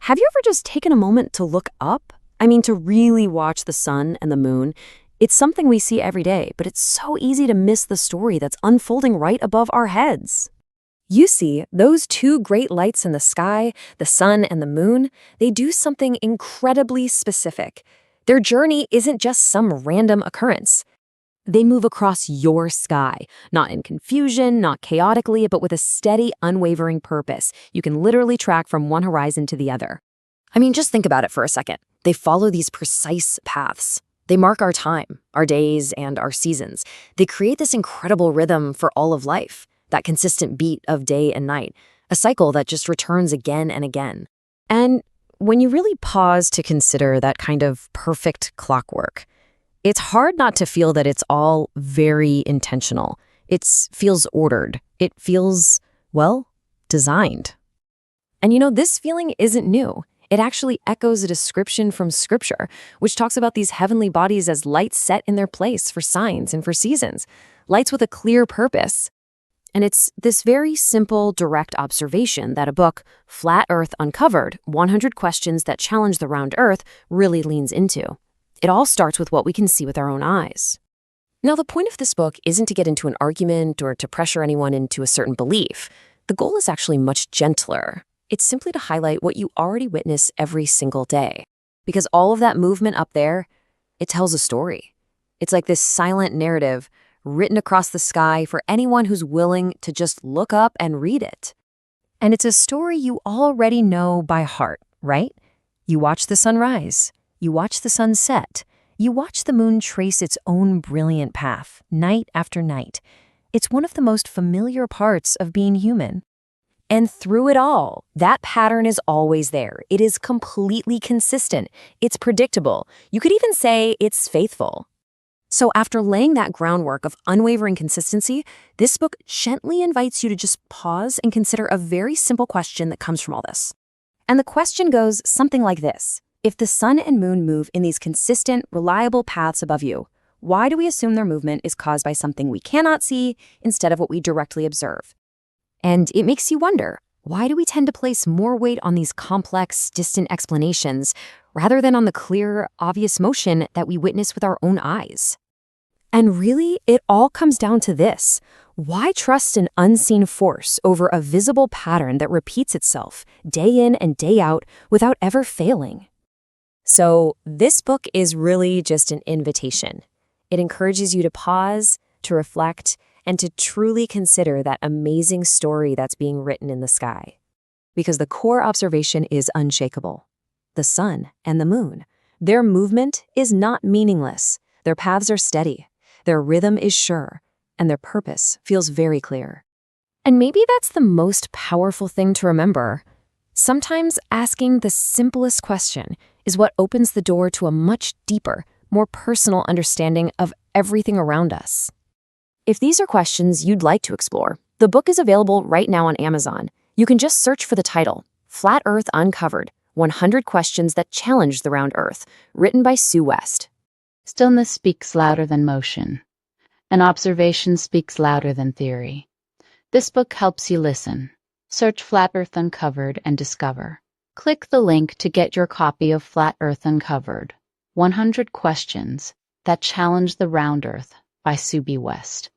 Have you ever just taken a moment to look up? I mean, to really watch the sun and the moon? It's something we see every day, but it's so easy to miss the story that's unfolding right above our heads. You see, those two great lights in the sky, the sun and the moon, they do something incredibly specific. Their journey isn't just some random occurrence. They move across your sky, not in confusion, not chaotically, but with a steady, unwavering purpose you can literally track from one horizon to the other. I mean, just think about it for a second. They follow these precise paths. They mark our time, our days, and our seasons. They create this incredible rhythm for all of life, that consistent beat of day and night, a cycle that just returns again and again. And when you really pause to consider that kind of perfect clockwork, it's hard not to feel that it's all very intentional. It feels ordered. It feels, well, designed. And this feeling isn't new. It actually echoes a description from Scripture, which talks about these heavenly bodies as lights set in their place for signs and for seasons, lights with a clear purpose. And it's this very simple, direct observation that a book, Flat Earth Uncovered, 100 Questions That Challenge the Round Earth, really leans into. It all starts with what we can see with our own eyes. Now, the point of this book isn't to get into an argument or to pressure anyone into a certain belief. The goal is actually much gentler. It's simply to highlight what you already witness every single day. Because all of that movement up there, it tells a story. It's like this silent narrative written across the sky for anyone who's willing to just look up and read it. And it's a story you already know by heart, right? You watch the sun rise. You watch the sun set. You watch the moon trace its own brilliant path, night after night. It's one of the most familiar parts of being human. And through it all, that pattern is always there. It is completely consistent. It's predictable. You could even say it's faithful. So after laying that groundwork of unwavering consistency, this book gently invites you to just pause and consider a very simple question that comes from all this. And the question goes something like this. If the sun and moon move in these consistent, reliable paths above you, why do we assume their movement is caused by something we cannot see instead of what we directly observe? And it makes you wonder, why do we tend to place more weight on these complex, distant explanations rather than on the clear, obvious motion that we witness with our own eyes? And really, it all comes down to this. Why trust an unseen force over a visible pattern that repeats itself day in and day out without ever failing? So this book is really just an invitation. It encourages you to pause, to reflect, and to truly consider that amazing story that's being written in the sky. Because the core observation is unshakable. The sun and the moon, their movement is not meaningless. Their paths are steady, their rhythm is sure, and their purpose feels very clear. And maybe that's the most powerful thing to remember. Sometimes asking the simplest question is what opens the door to a much deeper, more personal understanding of everything around us. If these are questions you'd like to explore, the book is available right now on Amazon. You can just search for the title, Flat Earth Uncovered, 100 Questions That Challenge the Round Earth, written by Sue West. Stillness speaks louder than motion, and observation speaks louder than theory. This book helps you listen. Search Flat Earth Uncovered and discover. Click the link to get your copy of Flat Earth Uncovered, 100 Questions That Challenge the Round Earth by Sue B. West.